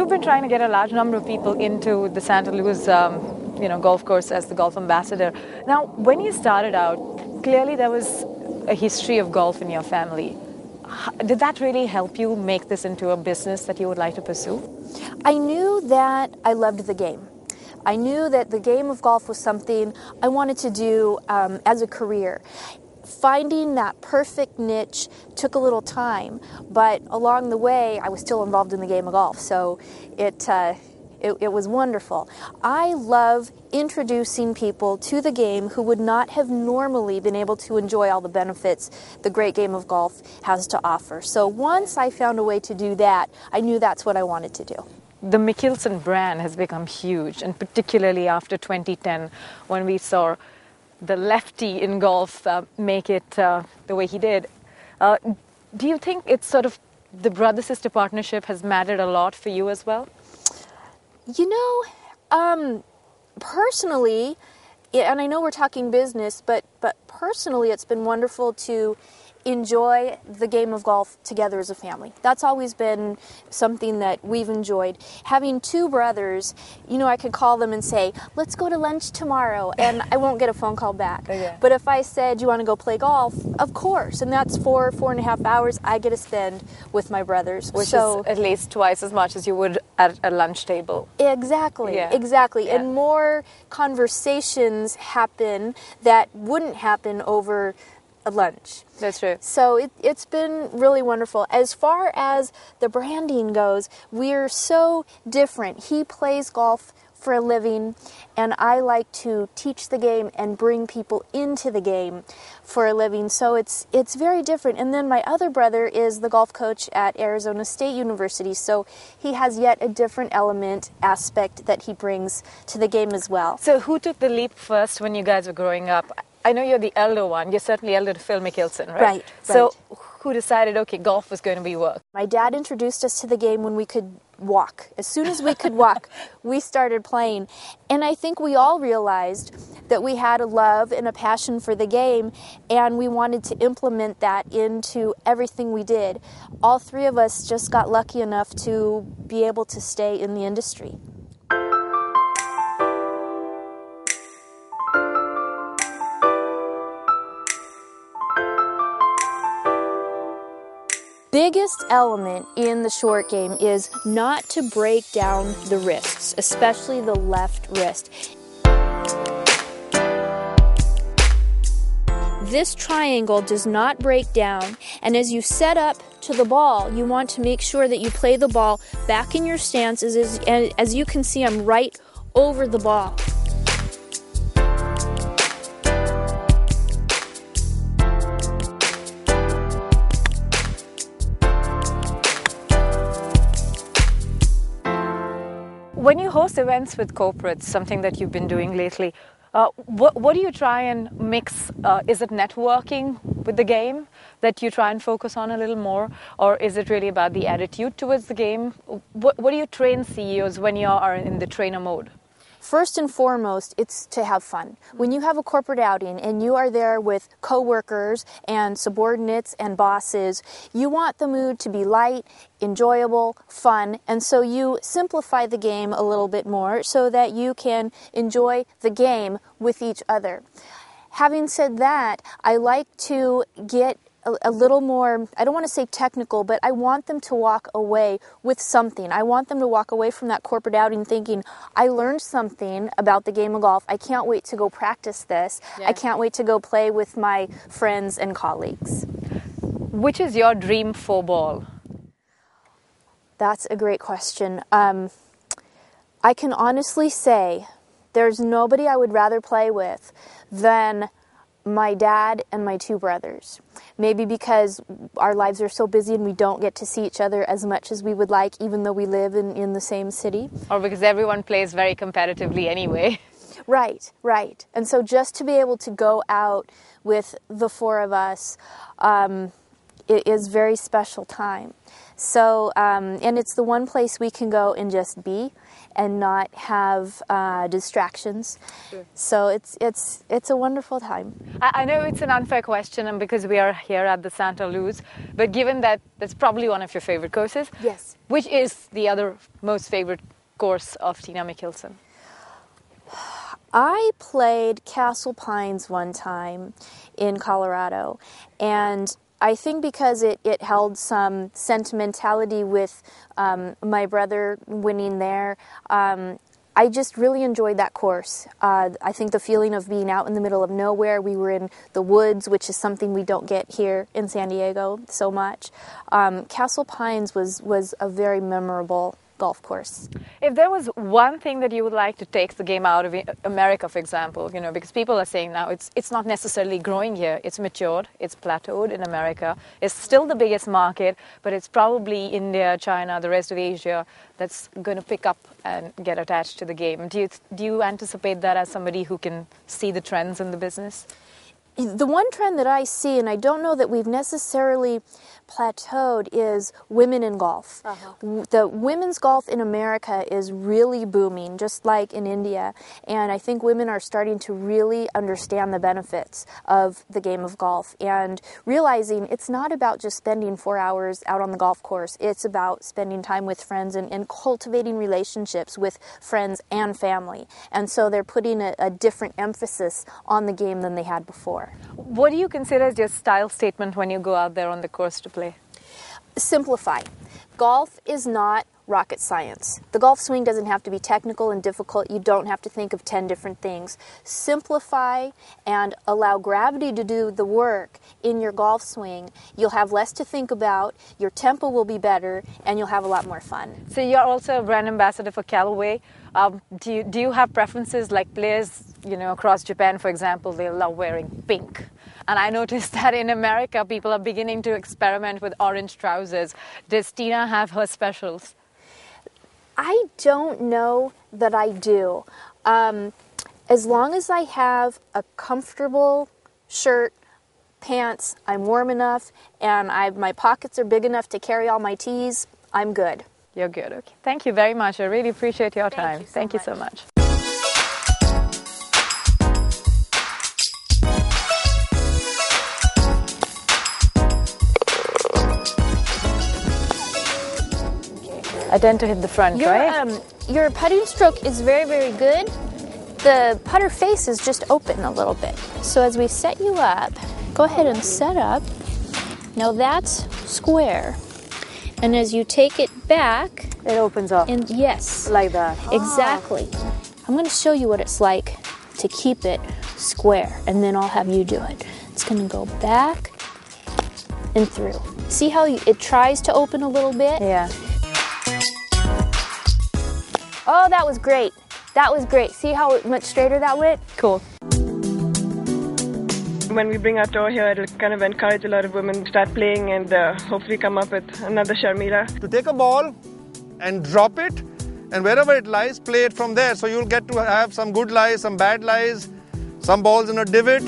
you've been trying to get a large number of people into the Santa Luz, golf course as the golf ambassador. Now, when you started out, clearly there was a history of golf in your family. Did that really help you make this into a business that you would like to pursue? I knew that I loved the game. I knew that the game of golf was something I wanted to do as a career. Finding that perfect niche took a little time, but along the way I was still involved in the game of golf, so it was wonderful. I love introducing people to the game who would not have normally been able to enjoy all the benefits the great game of golf has to offer. So once I found a way to do that, I knew that's what I wanted to do. The Mickelson brand has become huge, and particularly after 2010 when we saw the lefty in golf make it the way he did. Do you think it's sort of the brother-sister partnership has mattered a lot for you as well? Personally, and I know we're talking business, but personally it's been wonderful to enjoy the game of golf together as a family. That's always been something that we've enjoyed. Having two brothers, I could call them and say, let's go to lunch tomorrow, and I won't get a phone call back. Okay. But if I said, you want to go play golf? Of course. And that's 4.5 hours I get to spend with my brothers. Which is at least twice as much as you would at a lunch table. Exactly, yeah. exactly. Yeah. And more conversations happen that wouldn't happen over a lunch. That's true. So it's been really wonderful. As far as the branding goes, we're so different. He plays golf for a living, and I like to teach the game and bring people into the game for a living. So it's very different. And then my other brother is the golf coach at Arizona State University, so he has yet a different aspect that he brings to the game as well. So who took the leap first when you guys were growing up? I know you're the elder one. You're certainly elder to Phil Mickelson, right? Right. So who decided, okay, golf was going to be work? My dad introduced us to the game when we could walk. As soon as we could walk, we started playing. And I think we all realized that we had a love and a passion for the game, and we wanted to implement that into everything we did. All three of us just got lucky enough to be able to stay in the industry. Biggest element in the short game is not to break down the wrists, especially the left wrist. This triangle does not break down, and as you set up to the ball, you want to make sure that you play the ball back in your stance. As you can see, I'm right over the ball. When you host events with corporates, something that you've been doing lately, what do you try and mix? Is it networking with the game that you try and focus on a little more? Or is it really about the attitude towards the game? What do you train CEOs when you are in the trainer mode? First and foremost, it's to have fun. When you have a corporate outing and you are there with coworkers and subordinates and bosses, you want the mood to be light, enjoyable, fun, and so you simplify the game a little bit more so that you can enjoy the game with each other. Having said that, I like to get a little more, I don't want to say technical, but I want them to walk away with something. I want them to walk away from that corporate outing thinking, I learned something about the game of golf. I can't wait to go practice this. Yeah. I can't wait to go play with my friends and colleagues. Which is your dream 4-ball? That's a great question. I can honestly say there's nobody I would rather play with than my dad and my two brothers. Maybe because our lives are so busy and we don't get to see each other as much as we would like, even though we live in the same city. Or because everyone plays very competitively anyway. Right, right. And so just to be able to go out with the four of us, it is very special time. So, and it's the one place we can go and just be and not have distractions. Sure. So it's a wonderful time. I know it's an unfair question, and because we are here at the Santa Luz, but given that that's probably one of your favorite courses, Yes. which is the other most favorite course of Tina Mickelson? I played Castle Pines one time in Colorado, and I think because it held some sentimentality with my brother winning there, I just really enjoyed that course. I think the feeling of being out in the middle of nowhere, we were in the woods, which is something we don't get here in San Diego so much. Castle Pines was a very memorable golf course. If there was one thing that you would like to take the game out of America, for example, because people are saying now it's not necessarily growing here, it's matured, it's plateaued in America, it's still the biggest market, but it's probably India, China, the rest of Asia that's going to pick up and get attached to the game. Do you anticipate that as somebody who can see the trends in the business? The one trend that I see, and I don't know that we've necessarily plateaued, is women in golf. Uh-huh. The women's golf in America is really booming, just like in India. And I think women are starting to really understand the benefits of the game of golf and realizing it's not about just spending 4 hours out on the golf course. It's about spending time with friends and cultivating relationships with friends and family. And so they're putting a different emphasis on the game than they had before. What do you consider as your style statement when you go out there on the course to play? Simplify. Golf is not rocket science. The golf swing doesn't have to be technical and difficult. You don't have to think of 10 different things. Simplify and allow gravity to do the work in your golf swing. You'll have less to think about, your tempo will be better, and you'll have a lot more fun. So you're also a brand ambassador for Callaway. Do you have preferences, like players, across Japan, for example, they love wearing pink. And I noticed that in America, people are beginning to experiment with orange trousers. Does Tina have her specials? I don't know that I do. As long as I have a comfortable shirt, pants, I'm warm enough, and my pockets are big enough to carry all my tees, I'm good. You're good. Okay. Thank you very much. I really appreciate your time. Thank you so much. I tend to hit the front, right? Your putting stroke is very, very good. The putter face is just open a little bit. So as we set you up, go ahead and set up. Now that's square. And as you take it back, it opens up. And yes. Like that. Exactly. I'm going to show you what it's like to keep it square, and then I'll have you do it. It's going to go back and through. See how it tries to open a little bit? Yeah. Oh, that was great. That was great. See how much straighter that went? Cool. When we bring our tour here, it'll kind of encourage a lot of women to start playing and hopefully come up with another Sharmila. To take a ball and drop it, and wherever it lies, play it from there. So you'll get to have some good lies, some bad lies, some balls in a divot.